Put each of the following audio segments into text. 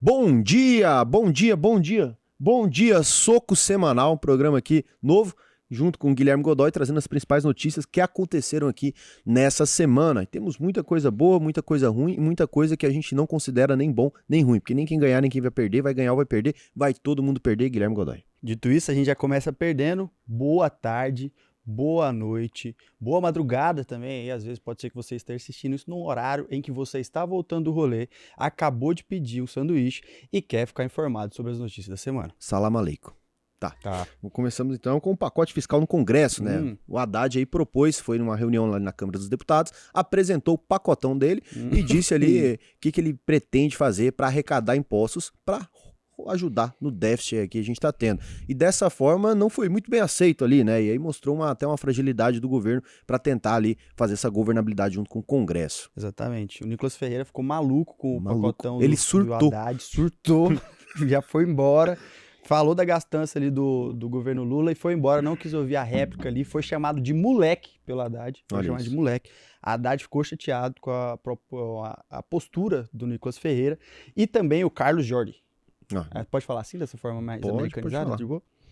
Bom dia, bom dia, bom dia. Bom dia, Soco Semanal, um programa aqui novo, junto com o Guilherme Godoy, trazendo as principais notícias que aconteceram aqui nessa semana. E temos muita coisa boa, muita coisa ruim e muita coisa que a gente não considera nem bom nem ruim, porque nem quem ganhar, nem quem vai perder, vai ganhar ou vai perder, vai todo mundo perder, Guilherme Godoy. Dito isso, a gente já começa perdendo. Boa tarde, boa noite, boa madrugada também. E às vezes pode ser que você esteja assistindo isso num horário em que você está voltando do rolê, acabou de pedir um sanduíche e quer ficar informado sobre as notícias da semana. Salam aleikum. Tá. Começamos então com o pacote fiscal no Congresso, né? O Haddad aí propôs, foi numa reunião lá na Câmara dos Deputados, apresentou o pacotão dele e disse ali o que ele pretende fazer para arrecadar impostos para ajudar no déficit que a gente está tendo. E dessa forma não foi muito bem aceito ali, né? E aí mostrou até uma fragilidade do governo para tentar ali fazer essa governabilidade junto com o Congresso. Exatamente. O Nicolas Ferreira ficou maluco com o pacotão Ele do Haddad, surtou, já foi embora. Falou da gastança ali do governo Lula e foi embora, não quis ouvir a réplica ali, foi chamado de moleque pelo Haddad, foi chamado de moleque. Haddad ficou chateado com a postura do Nicolas Ferreira e também o Carlos Jordi. Pode falar assim, dessa forma mais americanizada?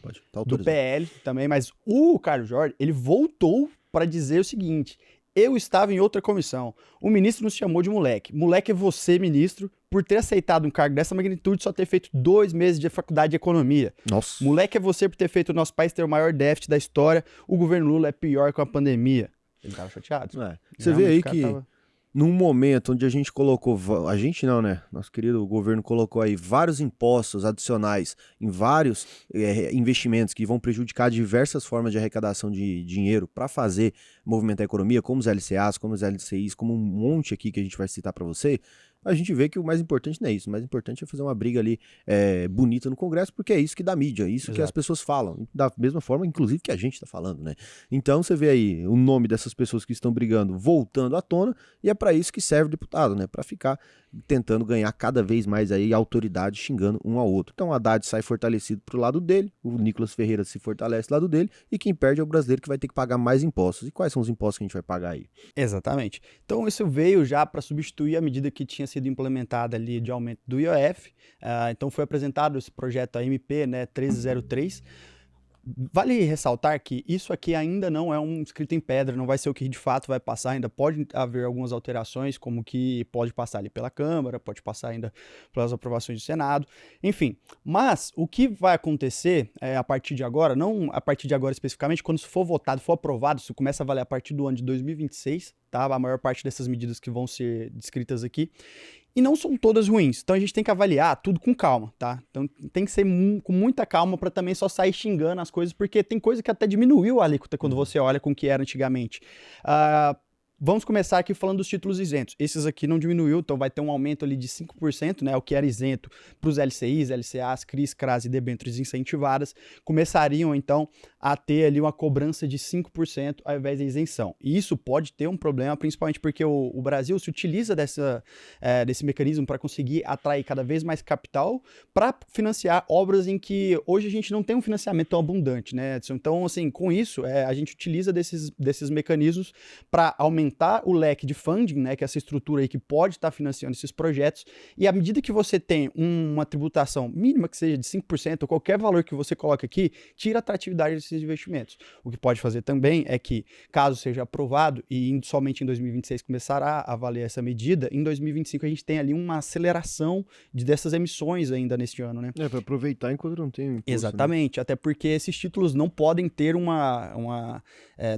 Pode, tá do PL também, mas o Carlos Jordi, ele voltou para dizer o seguinte: eu estava em outra comissão, o ministro nos chamou de moleque. Moleque é você, ministro, por ter aceitado um cargo dessa magnitude, só ter feito 2 meses de faculdade de economia. Nossa. Moleque é você por ter feito o nosso país ter o maior déficit da história, o governo Lula é pior com a pandemia. Ele estava chateado. Você vê aí que num momento onde a gente colocou, a gente não, né? Nosso querido governo colocou aí vários impostos adicionais em vários investimentos que vão prejudicar diversas formas de arrecadação de dinheiro para fazer movimentar a economia, como os LCAs, como os LCIs, como um monte aqui que a gente vai citar para você. A gente vê que o mais importante não é isso. O mais importante é fazer uma briga ali bonita no Congresso, porque é isso que dá mídia, é isso que as pessoas falam. Da mesma forma, inclusive, que a gente está falando, né? Então você vê aí o nome dessas pessoas que estão brigando voltando à tona, e é para isso que serve o deputado, né? Para ficar tentando ganhar cada vez mais aí autoridade xingando um ao outro. Então o Haddad sai fortalecido pro lado dele, o Nicolas Ferreira se fortalece do lado dele, e quem perde é o brasileiro que vai ter que pagar mais impostos. E quais são os impostos que a gente vai pagar aí? Exatamente. Então isso veio já para substituir a medida que tinha sido implementada ali de aumento do IOF. Então foi apresentado esse projeto, a MP, né, 1303. Vale ressaltar que isso aqui ainda não é um escrito em pedra, não vai ser o que de fato vai passar, ainda pode haver algumas alterações, como que pode passar ali pela Câmara, pode passar ainda pelas aprovações do Senado, enfim. Mas o que vai acontecer a partir de agora, não a partir de agora especificamente, quando isso for votado, for aprovado, isso começa a valer a partir do ano de 2026, tá? A maior parte dessas medidas que vão ser descritas aqui. E não são todas ruins, então a gente tem que avaliar tudo com calma, tá? Então tem que ser com muita calma para também só sair xingando as coisas, porque tem coisa que até diminuiu a alíquota quando você olha com o que era antigamente. Vamos começar aqui falando dos títulos isentos. Esses aqui não diminuiu, então vai ter um aumento ali de 5%, né? O que era isento para os LCIs, LCAs, CRIs, CRAs e debêntures incentivadas, começariam então a ter ali uma cobrança de 5% ao invés da isenção. E isso pode ter um problema, principalmente porque o Brasil se utiliza desse mecanismo para conseguir atrair cada vez mais capital para financiar obras em que hoje a gente não tem um financiamento tão abundante, né, Edson? Então, assim, com isso, a gente utiliza desses mecanismos para aumentar o leque de funding, né, que é essa estrutura aí que pode estar financiando esses projetos, e à medida que você tem uma tributação mínima que seja de 5%, ou qualquer valor que você coloque aqui, tira a atratividade desses investimentos. O que pode fazer também é que, caso seja aprovado, e somente em 2026 começará a valer essa medida, em 2025 a gente tem ali uma aceleração dessas emissões ainda neste ano, né? Para aproveitar enquanto não tem imposto. Exatamente, né? Até porque esses títulos não podem ter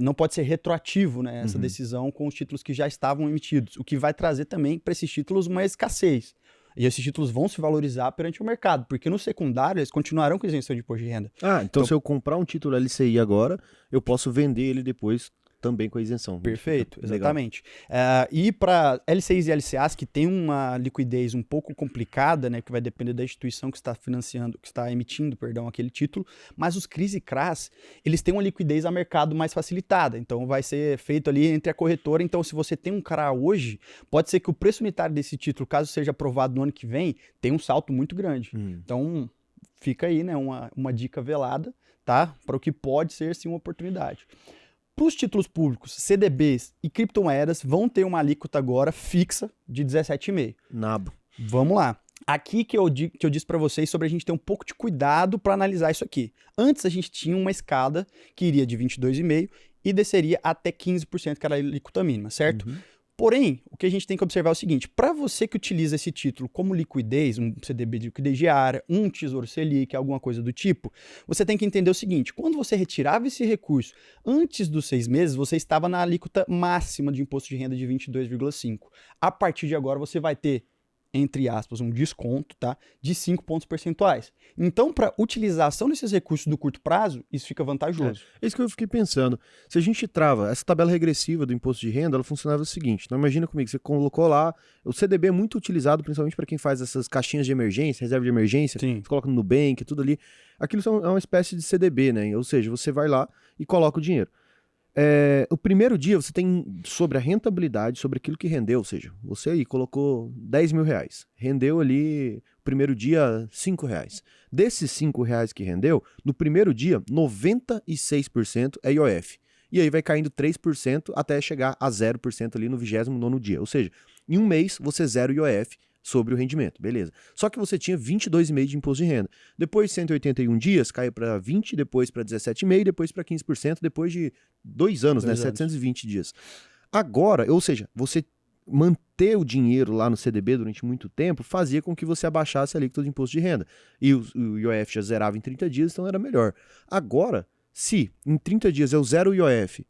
não pode ser retroativo, né, essa decisão com os títulos que já estavam emitidos, o que vai trazer também para esses títulos uma escassez. E esses títulos vão se valorizar perante o mercado, porque no secundário eles continuarão com isenção de imposto de renda. Então se eu comprar um título LCI agora, eu posso vender ele depois também com a isenção. Perfeito, exatamente. E para LCIs e LCAs, que tem uma liquidez um pouco complicada, né, que vai depender da instituição que está financiando, que está emitindo, aquele título, mas os CRIs e CRAs, eles têm uma liquidez a mercado mais facilitada, então vai ser feito ali entre a corretora. Então, se você tem um CRA hoje, pode ser que o preço unitário desse título, caso seja aprovado no ano que vem, tenha um salto muito grande. Então, fica aí, né, uma dica velada, tá, para o que pode ser, sim, uma oportunidade. Para os títulos públicos, CDBs e criptomoedas vão ter uma alíquota agora fixa de 17,5%. Nabo. Vamos lá. Aqui que eu disse para vocês sobre a gente ter um pouco de cuidado para analisar isso aqui. Antes a gente tinha uma escada que iria de 22,5% e desceria até 15%, que era a alíquota mínima, certo? Uhum. Porém, o que a gente tem que observar é o seguinte, para você que utiliza esse título como liquidez, um CDB de liquidez diária, um Tesouro Selic, alguma coisa do tipo, você tem que entender o seguinte, quando você retirava esse recurso antes dos 6 meses, você estava na alíquota máxima de imposto de renda de 22,5%. A partir de agora você vai ter, entre aspas, um desconto, tá, de 5 pontos percentuais. Então, para utilização desses recursos do curto prazo, isso fica vantajoso. É isso que eu fiquei pensando. Se a gente trava essa tabela regressiva do imposto de renda, ela funcionava o seguinte. Então, imagina comigo, você colocou lá, o CDB é muito utilizado, principalmente para quem faz essas caixinhas de emergência, reserva de emergência, Sim. você coloca no Nubank, tudo ali. Aquilo é uma espécie de CDB, né? Ou seja, você vai lá e coloca o dinheiro. O primeiro dia você tem sobre a rentabilidade, sobre aquilo que rendeu, ou seja, você aí colocou 10 mil reais, rendeu ali, o primeiro dia, 5 reais. Desses 5 reais que rendeu, no primeiro dia, 96% é IOF. E aí vai caindo 3% até chegar a 0% ali no 29º dia. Ou seja, em um mês você zera o IOF sobre o rendimento, beleza. Só que você tinha 22,5% de imposto de renda. Depois de 181 dias, caiu para 20%, depois para 17,5%, depois para 15%, depois de 2 anos, né? 720 dias. Agora, ou seja, você manter o dinheiro lá no CDB durante muito tempo fazia com que você abaixasse a alíquota de imposto de renda. E o IOF já zerava em 30 dias, então era melhor. Agora, se em 30 dias eu zero o IOF,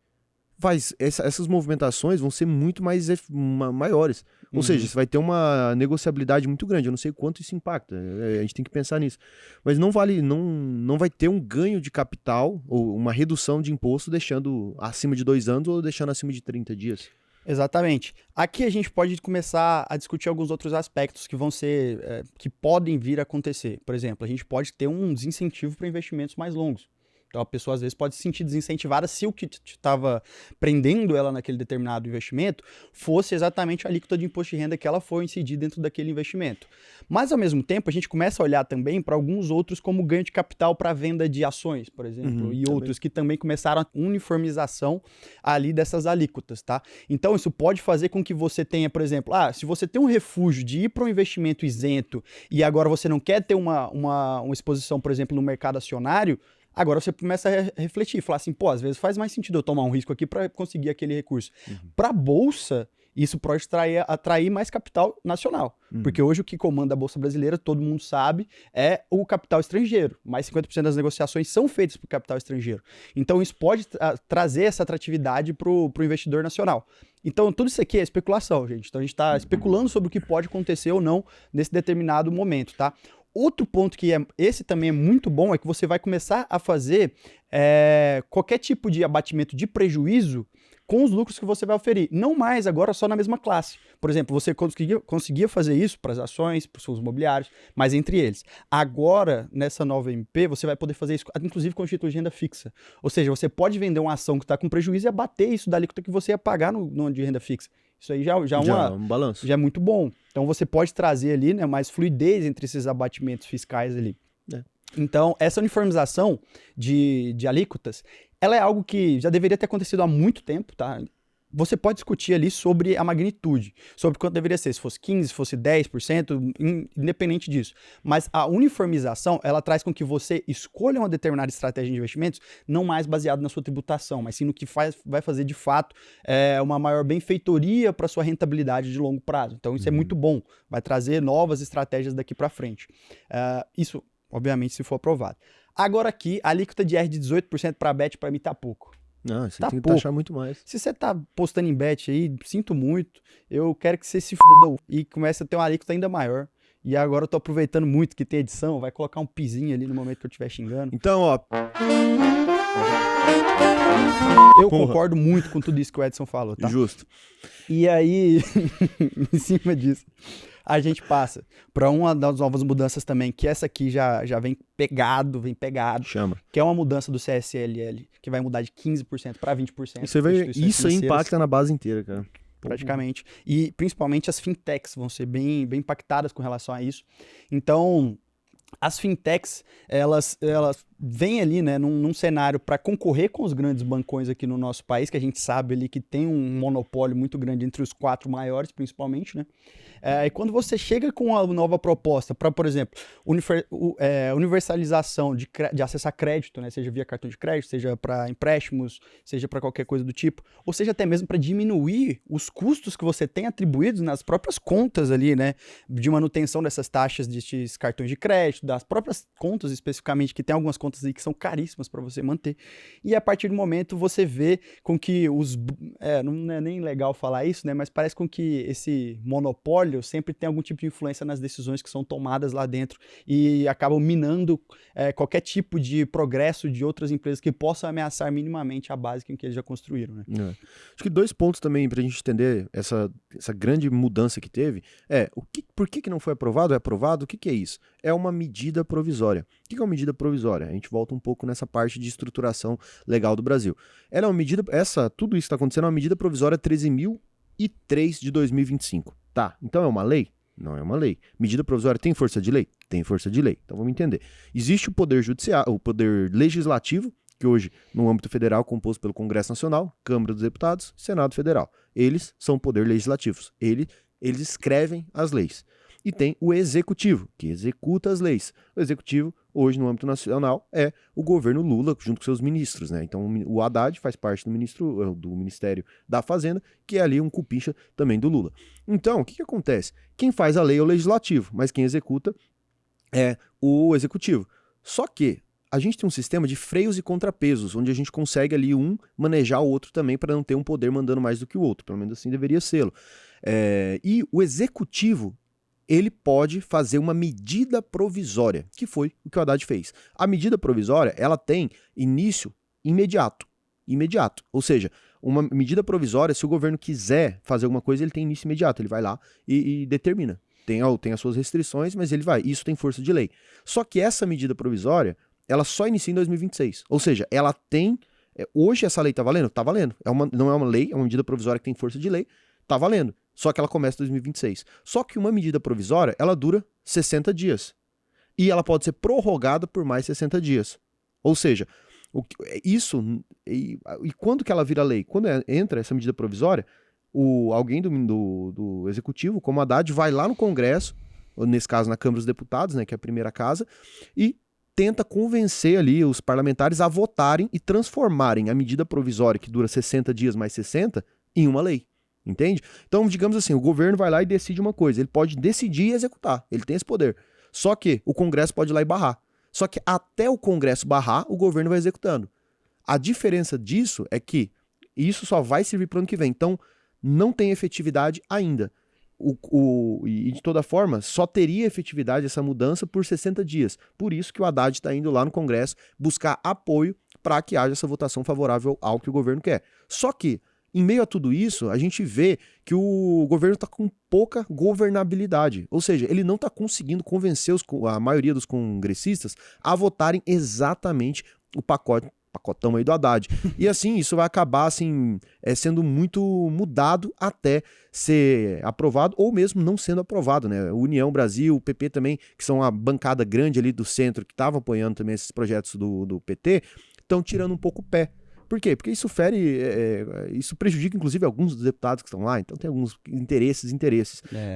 essas movimentações vão ser muito maiores. Ou seja, você vai ter uma negociabilidade muito grande. Eu não sei quanto isso impacta. A gente tem que pensar nisso. Mas não vai ter um ganho de capital ou uma redução de imposto deixando acima de 2 anos ou deixando acima de 30 dias. Exatamente. Aqui a gente pode começar a discutir alguns outros aspectos que vão ser, que podem vir a acontecer. Por exemplo, a gente pode ter um desincentivo para investimentos mais longos. Então a pessoa às vezes pode se sentir desincentivada se o que estava prendendo ela naquele determinado investimento fosse exatamente a alíquota de imposto de renda que ela foi incidir dentro daquele investimento. Mas ao mesmo tempo a gente começa a olhar também para alguns outros como ganho de capital para venda de ações, por exemplo, e outros que também começaram a uniformização ali dessas alíquotas, tá? Então isso pode fazer com que você tenha, por exemplo, se você tem um refúgio de ir para um investimento isento e agora você não quer ter uma exposição, por exemplo, no mercado acionário, agora você começa a refletir, falar assim, às vezes faz mais sentido eu tomar um risco aqui para conseguir aquele recurso. Para a Bolsa, isso pode atrair mais capital nacional, porque hoje o que comanda a Bolsa Brasileira, todo mundo sabe, é o capital estrangeiro. Mais 50% das negociações são feitas por capital estrangeiro. Então isso pode trazer essa atratividade para o investidor nacional. Então tudo isso aqui é especulação, gente. Então a gente está especulando sobre o que pode acontecer ou não nesse determinado momento, tá? Outro ponto que esse também é muito bom é que você vai começar a fazer qualquer tipo de abatimento de prejuízo com os lucros que você vai oferir. Não mais agora só na mesma classe. Por exemplo, você conseguia fazer isso para as ações, para os fundos imobiliários, mas entre eles. Agora, nessa nova MP, você vai poder fazer isso, inclusive com título de renda fixa. Ou seja, você pode vender uma ação que está com prejuízo e abater isso da alíquota que você ia pagar no de renda fixa. Isso aí já é um balanço. Já é muito bom. Então você pode trazer ali, né, mais fluidez entre esses abatimentos fiscais ali. Então, essa uniformização de alíquotas, ela é algo que já deveria ter acontecido há muito tempo, tá? Você pode discutir ali sobre a magnitude, sobre quanto deveria ser, se fosse 15%, se fosse 10%, independente disso. Mas a uniformização, ela traz com que você escolha uma determinada estratégia de investimentos, não mais baseado na sua tributação, mas sim no que vai fazer de fato uma maior benfeitoria para sua rentabilidade de longo prazo. Então isso é muito bom, vai trazer novas estratégias daqui para frente. Isso, obviamente, se for aprovado. Agora aqui, a alíquota de R de 18% para a BET, para mim, tá pouco. Não, você tem que taxar muito mais. Se você tá postando em bet aí, sinto muito, eu quero que você se foda e comece a ter uma alíquota ainda maior. E agora eu tô aproveitando muito que tem edição, vai colocar um pizinho ali no momento que eu estiver xingando. Então, ó... Eu concordo muito com tudo isso que o Edson falou, tá? Justo. E aí, em cima disso, a gente passa para uma das novas mudanças também, que essa aqui já vem pegado. Chama. Que é uma mudança do CSLL, que vai mudar de 15% para 20%. Isso aí impacta na base inteira, cara. Praticamente. E principalmente as fintechs vão ser bem impactadas com relação a isso. Então, as fintechs, elas vêm ali, né, num cenário para concorrer com os grandes bancões aqui no nosso país, que a gente sabe ali que tem um monopólio muito grande entre os 4 maiores, principalmente, né? E quando você chega com uma nova proposta para, por exemplo, universalização de acessar crédito, né, seja via cartão de crédito, seja para empréstimos, seja para qualquer coisa do tipo, ou seja até mesmo para diminuir os custos que você tem atribuídos nas próprias contas ali, né, de manutenção dessas taxas desses cartões de crédito, das próprias contas especificamente, que tem algumas contas aí que são caríssimas para você manter. E a partir do momento você vê com que não é nem legal falar isso, né, mas parece com que esse monopólio sempre tem algum tipo de influência nas decisões que são tomadas lá dentro e acabam minando qualquer tipo de progresso de outras empresas que possam ameaçar minimamente a base que eles já construíram, né? Acho que 2 pontos também para a gente entender essa grande mudança que teve por que não foi aprovado? É aprovado? O que é isso? É uma medida provisória. O que é uma medida provisória? A gente volta um pouco nessa parte de estruturação legal do Brasil. Ela é uma medida, tudo isso que está acontecendo é uma medida provisória 13.003 de 2025. Tá, então é uma lei? Não é uma lei. Medida provisória tem força de lei? Tem força de lei. Então vamos entender. Existe o poder judiciário, o poder legislativo, que hoje, no âmbito federal, é composto pelo Congresso Nacional, Câmara dos Deputados, Senado Federal. Eles são poder legislativos. Eles escrevem as leis. E tem o executivo, que executa as leis. O executivo, hoje no âmbito nacional, é o governo Lula, junto com seus ministros, né? Então o Haddad faz parte do Ministério da Fazenda, que é ali um cupincha também do Lula. Então, o que acontece? Quem faz a lei é o legislativo, mas quem executa é o executivo. Só que a gente tem um sistema de freios e contrapesos, onde a gente consegue ali manejar o outro também para não ter um poder mandando mais do que o outro. Pelo menos assim deveria ser. E o executivo, ele pode fazer uma medida provisória, que foi o que o Haddad fez. A medida provisória, ela tem início imediato. Ou seja, uma medida provisória, se o governo quiser fazer alguma coisa, ele tem início imediato. Ele vai lá e determina. Tem as suas restrições, mas ele vai. Isso tem força de lei. Só que essa medida provisória, ela só inicia em 2026. Ou seja, ela tem... Hoje essa lei tá valendo? Tá valendo. Não é uma lei, é uma medida provisória que tem força de lei. Tá valendo. Só que ela começa em 2026. Só que uma medida provisória, ela dura 60 dias. E ela pode ser prorrogada por mais 60 dias. Ou seja, e quando que ela vira lei? Quando entra essa medida provisória, alguém do executivo, como Haddad, vai lá no Congresso, ou nesse caso na Câmara dos Deputados, né, que é a primeira casa, e tenta convencer ali os parlamentares a votarem e transformarem a medida provisória, que dura 60 dias mais 60, em uma lei. Entende? Então, digamos assim, o governo vai lá e decide uma coisa. Ele pode decidir e executar. Ele tem esse poder. Só que o Congresso pode ir lá e barrar. Só que até o Congresso barrar, o governo vai executando. A diferença disso é que isso só vai servir para o ano que vem. Então, não tem efetividade ainda. E de toda forma, só teria efetividade essa mudança por 60 dias. Por isso que o Haddad está indo lá no Congresso buscar apoio para que haja essa votação favorável ao que o governo quer. Só que, em meio a tudo isso, a gente vê que o governo está com pouca governabilidade. Ou seja, ele não está conseguindo convencer a maioria dos congressistas a votarem exatamente o pacotão aí do Haddad. E assim, isso vai acabar assim, sendo muito mudado até ser aprovado, ou mesmo não sendo aprovado, né? União, Brasil, o PP também, que são a bancada grande ali do centro, que estava apoiando também esses projetos do PT, estão tirando um pouco o pé. Por quê? Porque isso isso prejudica, inclusive, alguns dos deputados que estão lá, então tem alguns interesses.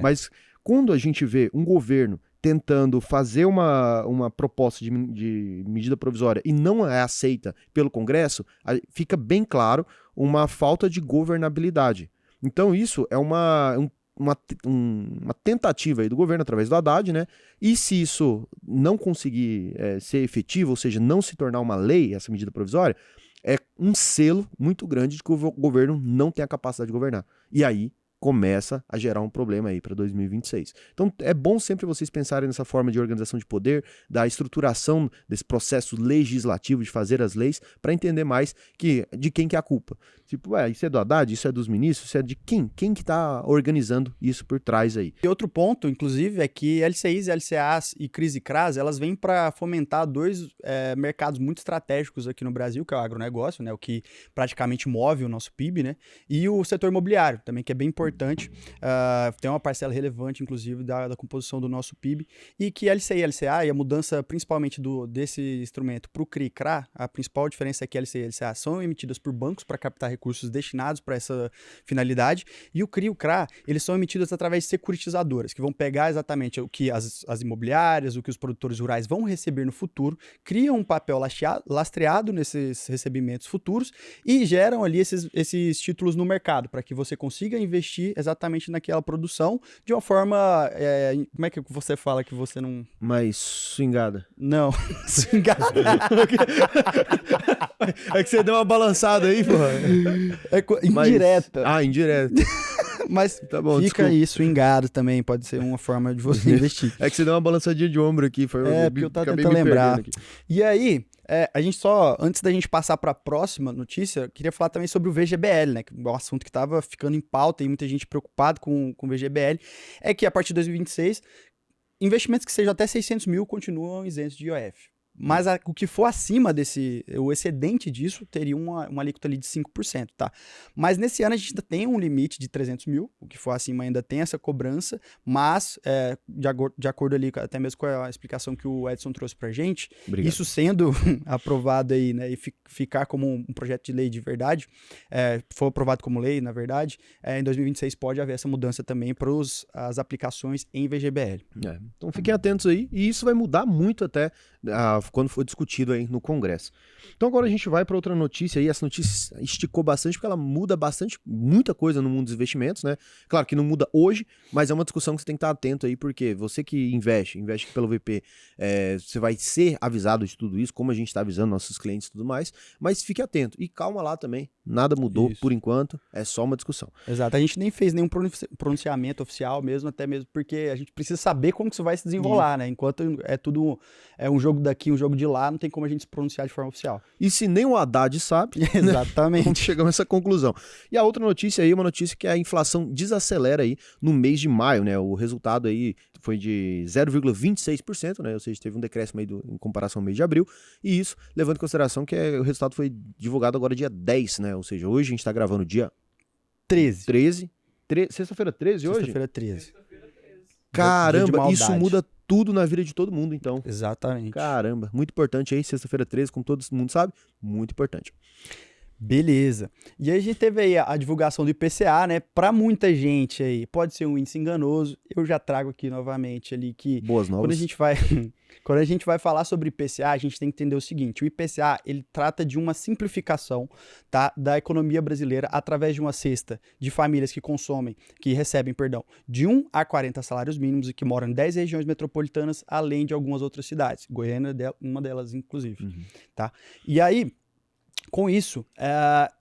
Mas quando a gente vê um governo tentando fazer uma proposta de medida provisória e não é aceita pelo Congresso, fica bem claro uma falta de governabilidade. Então isso é uma tentativa aí do governo através do Haddad, né? E se isso não conseguir ser efetivo, ou seja, não se tornar uma lei, essa medida provisória, é um selo muito grande de que o governo não tem a capacidade de governar. E aí começa a gerar um problema aí para 2026. Então é bom sempre vocês pensarem nessa forma de organização de poder, da estruturação desse processo legislativo de fazer as leis, para entender mais de quem que é a culpa. Tipo, isso é do Haddad, isso é dos ministros, isso é de quem? Quem que tá organizando isso por trás aí? E outro ponto, inclusive, é que LCIs, LCAs e CRIs e CRAs, elas vêm para fomentar dois mercados muito estratégicos aqui no Brasil, que é o agronegócio, né, o que praticamente move o nosso PIB, né, e o setor imobiliário também, que é bem importante, tem uma parcela relevante, inclusive, da composição do nosso PIB, e que LCI e LCA, e a mudança principalmente desse instrumento para o CRI e CRA, a principal diferença é que LCI e LCA são emitidas por bancos para captar recursos destinados para essa finalidade, e o CRI e o CRA, eles são emitidos através de securitizadoras, que vão pegar exatamente o que as imobiliárias, o que os produtores rurais vão receber no futuro, criam um papel lastreado nesses recebimentos futuros e geram ali esses títulos no mercado, para que você consiga investir exatamente naquela produção de uma forma, como é que você fala que você não... Mais swingada. Não, swingada. É que você deu uma balançada aí, porra. Indireta. Indireta. Mas tá bom, fica desculpa. aí, swingado também, pode ser uma forma de você investir. É que você deu uma balançadinha de ombro aqui. Porque eu tava tentando lembrar. E aí, a gente antes da gente passar para a próxima notícia, queria falar também sobre o VGBL, né? Que é um assunto que estava ficando em pauta e muita gente preocupada com o VGBL. É que a partir de 2026, investimentos que sejam até 600 mil continuam isentos de IOF. Mas o que for acima o excedente disso, teria uma alíquota ali de 5%, tá? Mas nesse ano a gente ainda tem um limite de 300 mil, o que for acima ainda tem essa cobrança, mas de acordo ali, até mesmo com a explicação que o Edson trouxe pra gente, Obrigado. Isso sendo aprovado aí, né, e ficar como um projeto de lei de verdade, for aprovado como lei, na verdade, em 2026 pode haver essa mudança também para as aplicações em VGBL. Então fiquem atentos aí, e isso vai mudar muito até quando for discutido aí no Congresso. Então agora a gente vai para outra notícia aí. Essa notícia esticou bastante porque ela muda muita coisa no mundo dos investimentos, né? Claro que não muda hoje, mas é uma discussão que você tem que estar atento aí, porque você que investe pelo VP, você vai ser avisado de tudo isso, como a gente está avisando nossos clientes e tudo mais, mas fique atento e calma lá também, nada mudou por enquanto, é só uma discussão. Exato, a gente nem fez nenhum pronunciamento oficial mesmo, até mesmo porque a gente precisa saber como que isso vai se desenrolar, né? Enquanto é um jogo daqui, um jogo de lá, não tem como a gente se pronunciar de forma oficial. E se nem o Haddad sabe, exatamente, né? Chegamos a essa conclusão. E a outra notícia aí, uma notícia que a inflação desacelera aí no mês de maio, né? O resultado aí foi de 0,26%, né? Ou seja, teve um decréscimo aí em comparação ao mês de abril, e isso levando em consideração que o resultado foi divulgado agora dia 10, né? Ou seja, hoje a gente tá gravando dia 13. Sexta-feira 13 hoje? Sexta-feira 13. Caramba, isso muda tudo na vida de todo mundo, então. Exatamente. Caramba, muito importante aí, sexta-feira 13, como todo mundo sabe, muito importante. Beleza. E aí a gente teve aí a divulgação do IPCA, né? Para muita gente aí, pode ser um índice enganoso. Eu já trago aqui novamente ali que... Boas novas. Quando a gente vai falar sobre IPCA, a gente tem que entender o seguinte: o IPCA, ele trata de uma simplificação, tá, da economia brasileira através de uma cesta de famílias que recebem de 1 a 40 salários mínimos e que moram em 10 regiões metropolitanas, além de algumas outras cidades. Goiânia é uma delas, inclusive. Tá? E aí, com isso,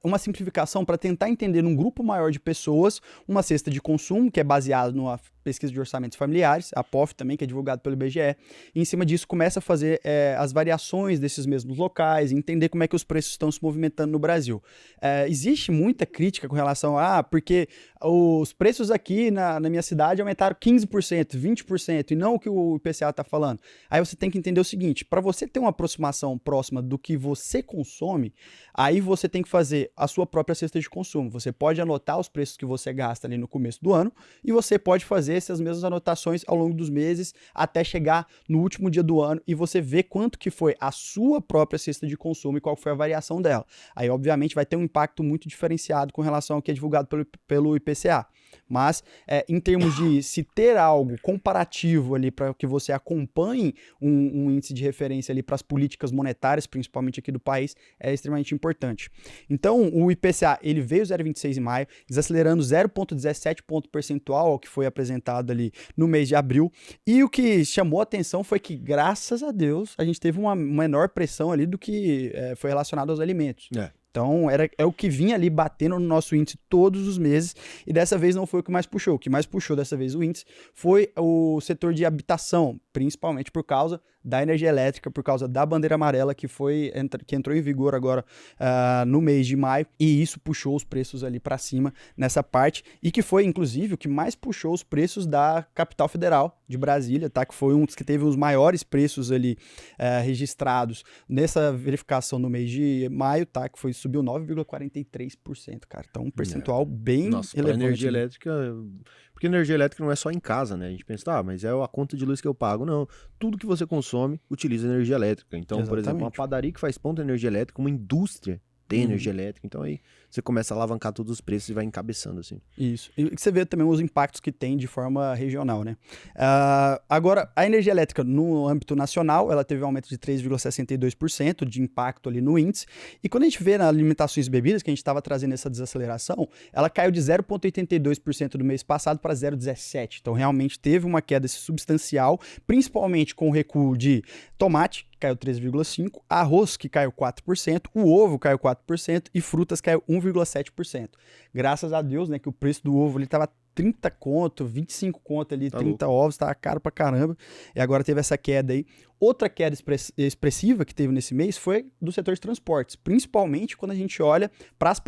uma simplificação para tentar entender num grupo maior de pessoas uma cesta de consumo que é baseada numa pesquisa de orçamentos familiares, a POF também, que é divulgado pelo IBGE, e em cima disso começa a fazer as variações desses mesmos locais, entender como é que os preços estão se movimentando no Brasil. Existe muita crítica com relação porque os preços aqui na minha cidade aumentaram 15%, 20%, e não o que o IPCA está falando. Aí você tem que entender o seguinte: para você ter uma aproximação próxima do que você consome, aí você tem que fazer a sua própria cesta de consumo. Você pode anotar os preços que você gasta ali no começo do ano, e você pode fazer essas mesmas anotações ao longo dos meses até chegar no último dia do ano e você ver quanto que foi a sua própria cesta de consumo e qual foi a variação dela. Aí, obviamente, vai ter um impacto muito diferenciado com relação ao que é divulgado pelo IPCA. Mas, em termos de se ter algo comparativo ali para que você acompanhe um índice de referência ali para as políticas monetárias, principalmente aqui do país, é extremamente importante. Então, o IPCA, ele veio 0,26 em maio, desacelerando 0,17 ponto percentual ao que foi apresentado ali no mês de abril, e o que chamou a atenção foi que, graças a Deus, a gente teve uma menor pressão ali do que foi relacionado aos alimentos. Então, é o que vinha ali batendo no nosso índice todos os meses, e dessa vez não foi o que mais puxou. O que mais puxou dessa vez o índice foi o setor de habitação, principalmente por causa da energia elétrica, por causa da bandeira amarela que entrou em vigor agora no mês de maio, e isso puxou os preços ali para cima nessa parte, e que foi, inclusive, o que mais puxou os preços da capital federal de Brasília, tá? Que foi um dos que teve os maiores preços ali registrados nessa verificação no mês de maio, tá? Que subiu 9,43%, cara. Então, um percentual bem relevante. Energia elétrica, porque energia elétrica não é só em casa, né? A gente pensa, mas é a conta de luz que eu pago. Não, tudo que você consome utiliza energia elétrica. Então, Exatamente. Por exemplo, uma padaria que faz pão tem energia elétrica, uma indústria tem energia elétrica, então aí você começa a alavancar todos os preços e vai encabeçando, assim. Isso. E você vê também os impactos que tem de forma regional, né? Agora, a energia elétrica no âmbito nacional, ela teve um aumento de 3,62% de impacto ali no índice, e quando a gente vê nas alimentações e bebidas, que a gente estava trazendo essa desaceleração, ela caiu de 0,82% do mês passado para 0,17%. Então, realmente teve uma queda substancial, principalmente com o recuo de tomate, que caiu 3,5%, arroz, que caiu 4%, o ovo caiu 4% e frutas caiu 1,7%. Graças a Deus, né, que o preço do ovo ele estava 30 conto, 25 conto ali, tá 30 louco. Ovos, tava caro pra caramba, e agora teve essa queda aí. Outra queda expressiva que teve nesse mês foi do setor de transportes, principalmente quando a gente olha para as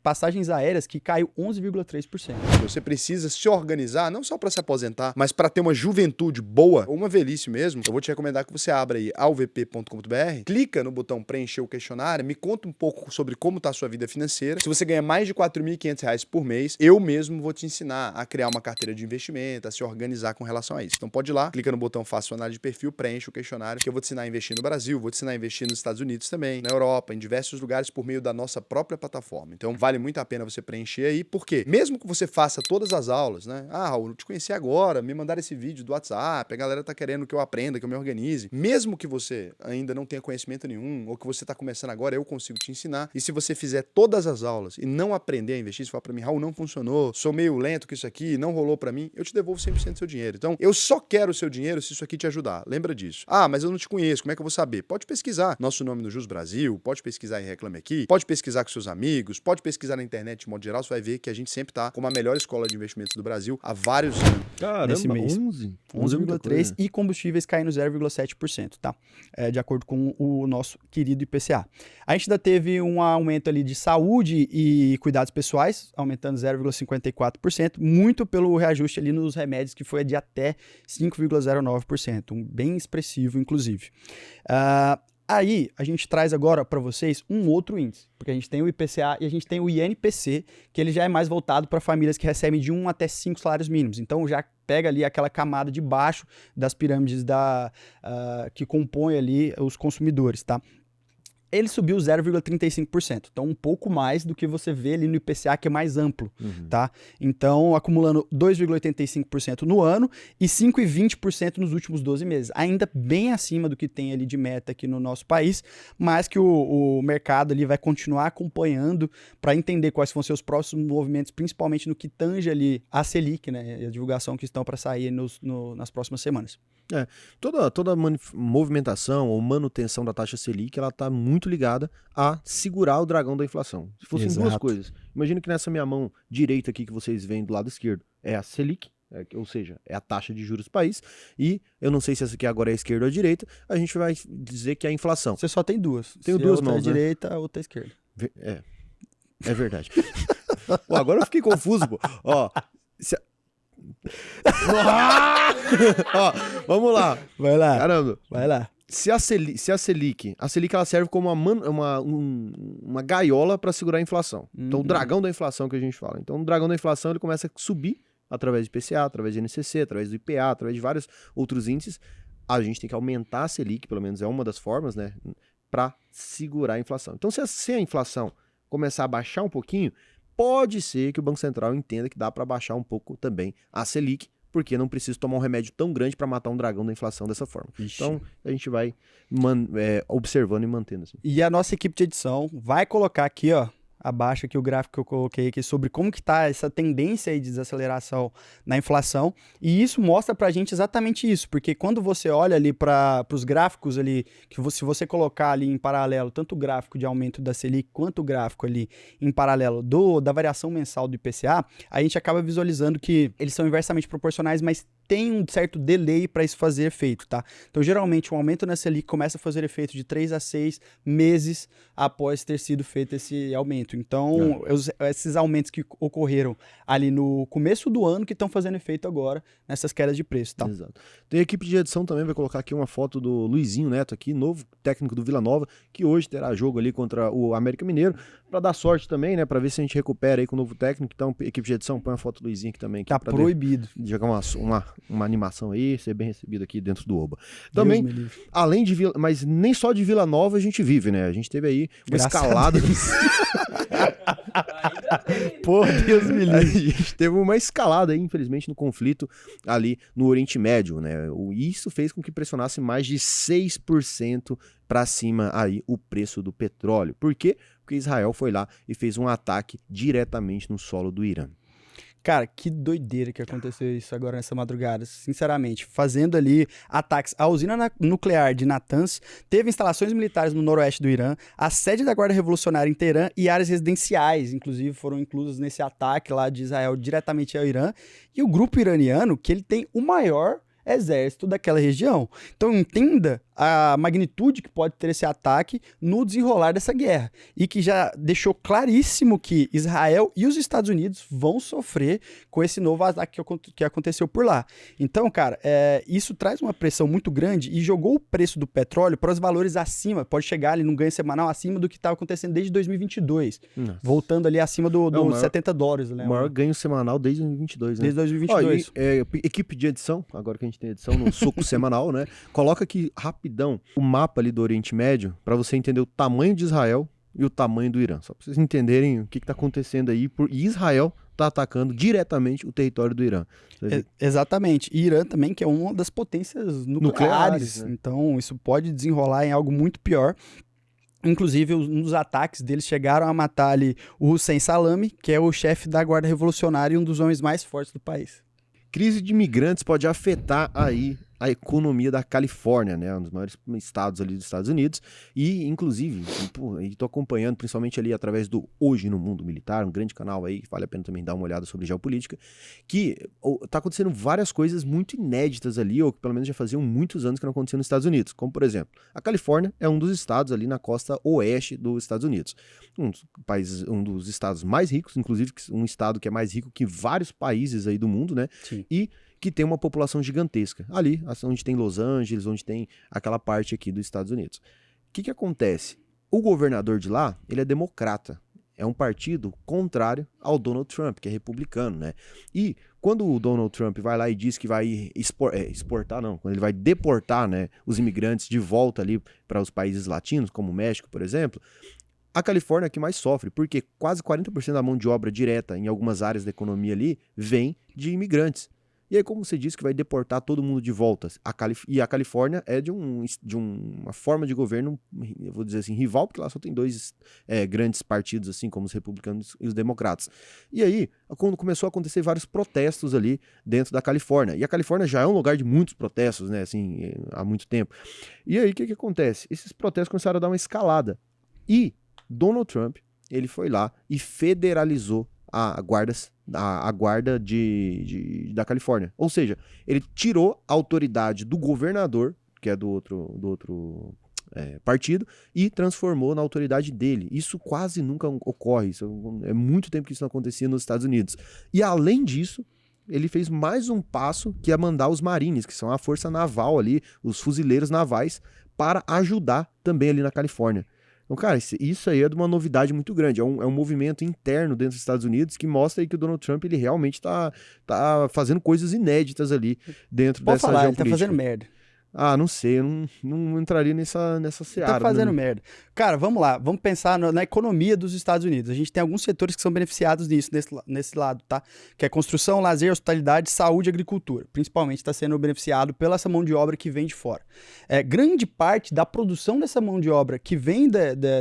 passagens aéreas, que caiu 11,3%. Você precisa se organizar, não só para se aposentar, mas para ter uma juventude boa, ou uma velhice mesmo. Eu vou te recomendar que você abra aí alvp.com.br, clica no botão preencher o questionário, me conta um pouco sobre como tá a sua vida financeira. Se você ganha mais de R$ 4.500 por mês, eu mesmo vou te ensinar a criar uma carteira de investimento, a se organizar com relação a isso. Então pode ir lá, clica no botão faça sua análise de perfil, preenche o questionário, que eu vou te ensinar a investir no Brasil, vou te ensinar a investir nos Estados Unidos também, na Europa, em diversos lugares por meio da nossa própria plataforma. Então vale muito a pena você preencher aí, porque mesmo que você faça todas as aulas, né? Raul, te conheci agora, me mandaram esse vídeo do WhatsApp, a galera tá querendo que eu aprenda, que eu me organize. Mesmo que você ainda não tenha conhecimento nenhum, ou que você tá começando agora, eu consigo te ensinar. E se você fizer todas as aulas e não aprender a investir, você fala pra mim, Raul, não funcionou, sou meio lento com isso aqui, não rolou pra mim, eu te devolvo 100% do seu dinheiro. Então, eu só quero o seu dinheiro se isso aqui te ajudar. Lembra disso. Mas eu não te conheço, como é que eu vou saber? Pode pesquisar nosso nome no Jus Brasil, pode pesquisar em Reclame Aqui, pode pesquisar com seus amigos, pode pesquisar na internet de modo geral, você vai ver que a gente sempre tá como a melhor escola de investimentos do Brasil há vários anos. Caramba, nesse mês. 11,3% e combustíveis caindo 0,7%, tá? De acordo com o nosso querido IPCA. A gente ainda teve um aumento ali de saúde e cuidados pessoais, aumentando 0,54%, muito pelo reajuste ali nos remédios, que foi de até 5,09%, bem expressivo, inclusive. Aí, a gente traz agora para vocês um outro índice, porque a gente tem o IPCA e a gente tem o INPC, que ele já é mais voltado para famílias que recebem de 1 até 5 salários mínimos. Então, já pega ali aquela camada de baixo das pirâmides que compõe ali os consumidores, tá? Ele subiu 0,35%, então um pouco mais do que você vê ali no IPCA, que é mais amplo, tá? Então, acumulando 2,85% no ano e 5,20% nos últimos 12 meses. Ainda bem acima do que tem ali de meta aqui no nosso país, mas que o mercado ali vai continuar acompanhando para entender quais vão ser os próximos movimentos, principalmente no que tange ali a Selic, né? E a divulgação que estão para sair nas próximas semanas. Toda movimentação ou manutenção da taxa Selic, ela está muito ligada a segurar o dragão da inflação. Se fossem duas coisas, imagina que nessa minha mão direita aqui que vocês veem do lado esquerdo é a Selic, ou seja, é a taxa de juros do país, e eu não sei se essa aqui agora é a esquerda ou a direita, a gente vai dizer que é a inflação. Você só tem duas. Tenho duas mãos, né? Direita, outra esquerda. É verdade. Pô, agora eu fiquei confuso, pô. Vamos lá. Vai lá. Caramba. Vai lá. Se a Selic ela serve como uma gaiola para segurar a inflação. Então, o dragão da inflação que a gente fala. Então, o dragão da inflação ele começa a subir através de IPCA, através de INCC, através do IPA, através de vários outros índices. A gente tem que aumentar a Selic, pelo menos é uma das formas, né, para segurar a inflação. Então, se a inflação começar a baixar um pouquinho, pode ser que o Banco Central entenda que dá para baixar um pouco também a Selic, porque não precisa tomar um remédio tão grande para matar um dragão da inflação dessa forma. Ixi. Então, a gente vai observando e mantendo. Assim. E a nossa equipe de edição vai colocar aqui, abaixo aqui o gráfico que eu coloquei aqui sobre como que tá essa tendência aí de desaceleração na inflação, e isso mostra pra gente exatamente isso, porque quando você olha ali para os gráficos ali, se você colocar ali em paralelo tanto o gráfico de aumento da Selic quanto o gráfico ali em paralelo da variação mensal do IPCA, a gente acaba visualizando que eles são inversamente proporcionais, mas tem um certo delay para isso fazer efeito, tá? Então, geralmente, o aumento na Selic começa a fazer efeito de 3 a 6 meses após ter sido feito esse aumento. Então, esses aumentos que ocorreram ali no começo do ano que estão fazendo efeito agora nessas quedas de preço, tá? Exato. Tem a equipe de edição também, vai colocar aqui uma foto do Luizinho Neto aqui, novo técnico do Vila Nova, que hoje terá jogo ali contra o América Mineiro, para dar sorte também, né, para ver se a gente recupera aí com o novo técnico. Então, equipe de edição, põe a foto do Luizinho aqui também. Aqui, tá proibido. Jogar uma animação aí, ser bem recebido aqui dentro do Oba. Também, além de Vila, mas nem só de Vila Nova a gente vive, né? A gente teve aí uma escalada. Pô, Deus me livre. A gente teve uma escalada aí, infelizmente, no conflito ali no Oriente Médio, né? Isso fez com que pressionasse mais de 6% para cima aí o preço do petróleo. Por quê? Porque Israel foi lá e fez um ataque diretamente no solo do Irã. Cara, que doideira que aconteceu isso agora nessa madrugada. Sinceramente, fazendo ali ataques à usina nuclear de Natanz, teve instalações militares no noroeste do Irã, a sede da Guarda Revolucionária em Teherã e áreas residenciais, inclusive, foram inclusas nesse ataque lá de Israel diretamente ao Irã. E o grupo iraniano, que ele tem o maior exército daquela região. Então entenda a magnitude que pode ter esse ataque no desenrolar dessa guerra, e que já deixou claríssimo que Israel e os Estados Unidos vão sofrer com esse novo ataque que aconteceu por lá. Então, cara, isso traz uma pressão muito grande e jogou o preço do petróleo para os valores acima, pode chegar ali num ganho semanal acima do que estava acontecendo desde 2022, voltando ali acima do $70, né? O maior ganho semanal desde 2022, né? Desde 2022. Equipe de edição, agora que a gente tem edição no suco semanal, né? Coloca aqui rapidão o mapa ali do Oriente Médio para você entender o tamanho de Israel e o tamanho do Irã. Só para vocês entenderem o que está acontecendo aí. E Israel está atacando diretamente o território do Irã. Exatamente. E Irã também, que é uma das potências nucleares. Né? Então, isso pode desenrolar em algo muito pior. Inclusive, nos ataques deles chegaram a matar ali o Hussein Salami, que é o chefe da Guarda Revolucionária e um dos homens mais fortes do país. Crise de imigrantes pode afetar aí a economia da Califórnia, né, um dos maiores estados ali dos Estados Unidos, e inclusive, estou acompanhando principalmente ali através do Hoje no Mundo Militar, um grande canal aí, vale a pena também dar uma olhada sobre geopolítica, que está acontecendo várias coisas muito inéditas ali, ou que pelo menos já faziam muitos anos que não aconteciam nos Estados Unidos, como por exemplo, a Califórnia é um dos estados ali na costa oeste dos Estados Unidos, um dos estados mais ricos, inclusive um estado que é mais rico que vários países aí do mundo, né, Sim. E que tem uma população gigantesca. Ali, onde tem Los Angeles, onde tem aquela parte aqui dos Estados Unidos. O que acontece? O governador de lá, ele é democrata. É um partido contrário ao Donald Trump, que é republicano, né? E quando o Donald Trump vai lá e diz que vai quando ele vai deportar, né, os imigrantes de volta ali para os países latinos, como o México, por exemplo, a Califórnia é que mais sofre, porque quase 40% da mão de obra direta em algumas áreas da economia ali vem de imigrantes. E aí, como você disse que vai deportar todo mundo de volta, e a Califórnia é de uma forma de governo, eu vou dizer assim, rival, porque lá só tem dois grandes partidos, assim como os republicanos e os democratas. E aí, quando começou a acontecer vários protestos ali dentro da Califórnia, e a Califórnia já é um lugar de muitos protestos, né, assim, há muito tempo. E aí, o que acontece? Esses protestos começaram a dar uma escalada. E Donald Trump, ele foi lá e federalizou a guarda da Califórnia. Ou seja, ele tirou a autoridade do governador, que é do outro partido, e transformou na autoridade dele. Isso quase nunca ocorre. É muito tempo que isso não acontecia nos Estados Unidos. E além disso, ele fez mais um passo, que é mandar os Marines, que são a força naval ali, os fuzileiros navais, para ajudar também ali na Califórnia. Então, cara, isso aí é de uma novidade muito grande. É um movimento interno dentro dos Estados Unidos que mostra aí que o Donald Trump, ele realmente tá fazendo coisas inéditas ali dentro dessa geopolítica. Ele tá fazendo merda. Ah, não sei, eu não entraria nessa seara. Tá fazendo merda. Cara, vamos lá, vamos pensar na economia dos Estados Unidos. A gente tem alguns setores que são beneficiados nisso, nesse lado, tá? Que é construção, lazer, hospitalidade, saúde e agricultura. Principalmente está sendo beneficiado pela essa mão de obra que vem de fora. Grande parte da produção dessa mão de obra que vem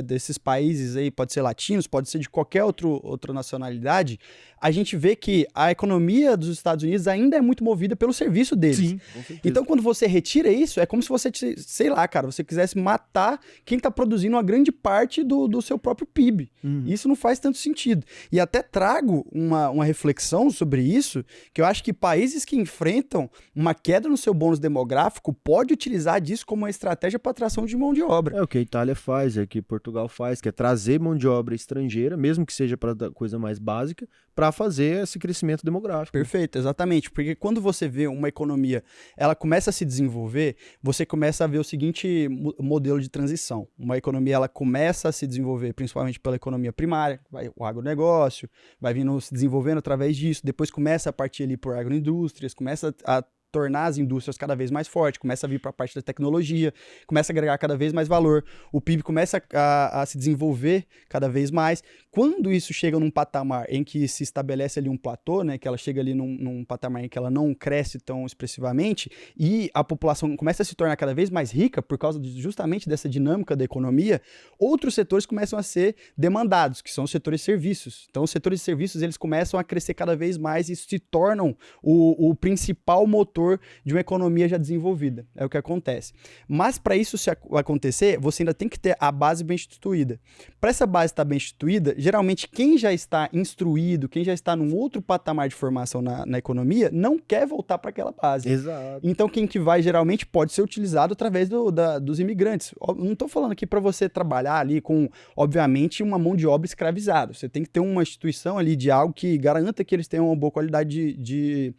desses países aí, pode ser latinos, pode ser de qualquer outra nacionalidade, a gente vê que a economia dos Estados Unidos ainda é muito movida pelo serviço deles. Sim, com certeza. Então, quando você retira isso, é como se você, sei lá, cara, você quisesse matar quem tá produzindo uma grande parte do seu próprio PIB. Isso não faz tanto sentido. E até trago uma reflexão sobre isso, que eu acho que países que enfrentam uma queda no seu bônus demográfico pode utilizar disso como uma estratégia para atração de mão de obra. É o que a Itália faz, é o que Portugal faz, que é trazer mão de obra estrangeira, mesmo que seja para coisa mais básica, para fazer esse crescimento demográfico. Perfeito, exatamente. Porque quando você vê uma economia, ela começa a se desenvolver, você começa a ver o seguinte modelo de transição. Uma economia, ela começa a se desenvolver principalmente pela economia primária, o agronegócio, vai vindo se desenvolvendo através disso, depois começa a partir ali por agroindústrias, começa a tornar as indústrias cada vez mais fortes, começa a vir para a parte da tecnologia, começa a agregar cada vez mais valor, o PIB começa a se desenvolver cada vez mais. Quando isso chega num patamar em que se estabelece ali um platô, né, que ela chega ali num patamar em que ela não cresce tão expressivamente e a população começa a se tornar cada vez mais rica por causa justamente dessa dinâmica da economia, outros setores começam a ser demandados, que são os setores de serviços. Então, os setores de serviços, eles começam a crescer cada vez mais e se tornam o principal motor de uma economia já desenvolvida. É o que acontece. Mas para isso acontecer, você ainda tem que ter a base bem instituída. Para essa base estar bem instituída, geralmente quem já está instruído, quem já está num outro patamar de formação na economia, não quer voltar para aquela base. Exato. Então quem que vai geralmente pode ser utilizado através dos imigrantes. Não estou falando aqui para você trabalhar ali com, obviamente, uma mão de obra escravizada. Você tem que ter uma instituição ali de algo que garanta que eles tenham uma boa qualidade de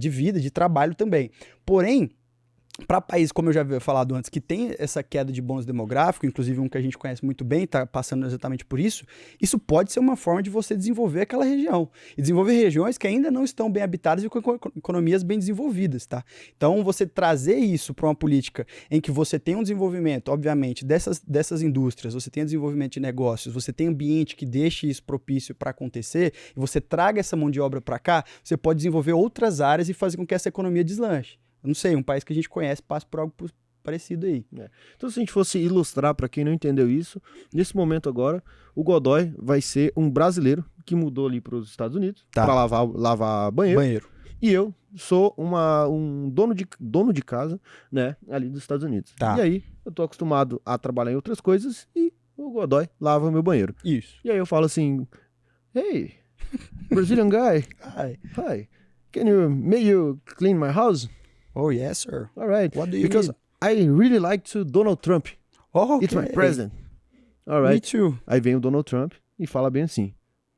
vida, de trabalho também. Porém, para países, como eu já havia falado antes, que tem essa queda de bônus demográfico, inclusive um que a gente conhece muito bem, está passando exatamente por isso, isso pode ser uma forma de você desenvolver aquela região. E desenvolver regiões que ainda não estão bem habitadas e com economias bem desenvolvidas, tá? Então, você trazer isso para uma política em que você tem um desenvolvimento, obviamente, dessas indústrias, você tem desenvolvimento de negócios, você tem ambiente que deixe isso propício para acontecer, e você traga essa mão de obra para cá, você pode desenvolver outras áreas e fazer com que essa economia deslanche. Eu não sei, um país que a gente conhece passa por algo parecido aí. Então, se a gente fosse ilustrar para quem não entendeu isso, nesse momento agora, o Godoy vai ser um brasileiro que mudou ali para os Estados Unidos para lavar banheiro. E eu sou um dono de casa, né, ali dos Estados Unidos. Tá. E aí, eu tô acostumado a trabalhar em outras coisas e o Godoy lava meu banheiro. Isso. E aí eu falo assim, hey, Brazilian guy, hi, may you clean my house? Oh, yes, sir. All right. What do you Because need? I really like to Donald Trump. Oh, okay. It's my president. All right. Me too. Aí vem o Donald Trump e fala bem assim,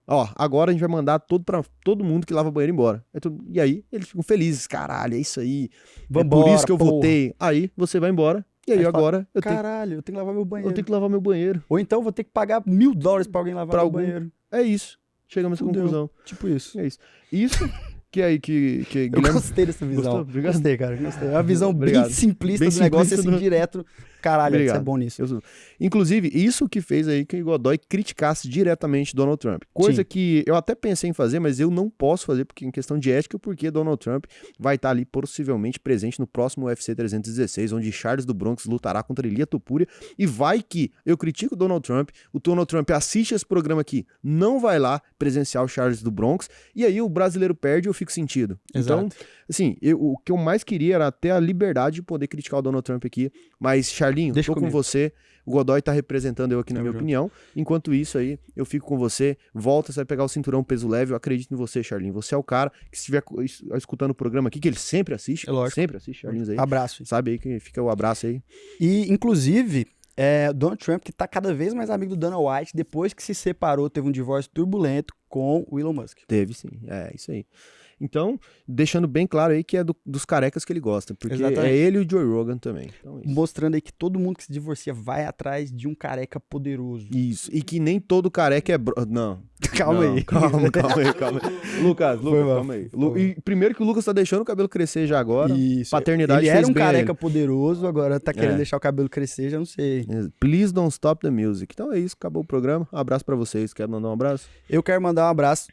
ó, agora a gente vai mandar todo mundo que lava banheiro embora. E aí eles ficam felizes, caralho, é isso aí. Vambora, é por isso que eu porra. votei. Aí você vai embora. E aí agora eu tenho eu tenho que lavar meu banheiro. que lavar meu banheiro. Ou então vou ter que pagar $1.000 pra alguém lavar meu banheiro. É isso. Chegamos a essa Fudeu. conclusão. Tipo isso. É isso. Isso que aí que Eu Guilherme... gostei dessa visão. Gostou? Obrigado. Gostei, cara. Gostei. É uma visão Obrigado. bem simplista Bem do negócio, simplista assim, do- direto. Caralho, você é Obrigado. bom nisso. Inclusive, isso que fez aí que o Godoy criticasse diretamente Donald Trump. Coisa Sim. que eu até pensei em fazer, mas eu não posso fazer porque em questão de ética, porque Donald Trump vai estar ali possivelmente presente no próximo UFC 316, onde Charles do Bronx lutará contra Ilia Topuria. E vai que eu critico o Donald Trump assiste esse programa aqui, não vai lá presenciar o Charles do Bronx, e aí o brasileiro perde e eu fico sentido. Então, Exato. assim, o que eu mais queria era ter a liberdade de poder criticar o Donald Trump aqui, mas Charlinho, Deixa tô com comigo. você, o Godoy tá representando eu aqui na Tamo minha junto. opinião, enquanto isso aí, eu fico com você, volta, você vai pegar o cinturão peso leve, eu acredito em você, Charlinho, você é o cara que se estiver escutando o programa aqui, que ele sempre assiste, É lógico. sempre assiste, Charlinhos aí, Abraço. sabe aí que fica o abraço aí. E, inclusive, Donald Trump, que tá cada vez mais amigo do Dana White, depois que se separou, teve um divórcio turbulento com o Elon Musk. Teve sim, é isso aí. Então, deixando bem claro aí que é dos carecas que ele gosta, porque Exatamente. é ele e o Joe Rogan também. Então, isso. Mostrando aí que todo mundo que se divorcia vai atrás de um careca poderoso. Isso, e que nem todo careca é... Não. Calma Não, aí. Calma aí. Lucas, calma aí. E primeiro que o Lucas tá deixando o cabelo crescer já agora. Isso. Paternidade Ele era fez um bem a careca ele. poderoso, agora tá querendo É. deixar o cabelo crescer, já não sei. Please don't stop the music. Então é isso, acabou o programa. Um abraço pra vocês. Quer mandar um abraço? Eu quero mandar um abraço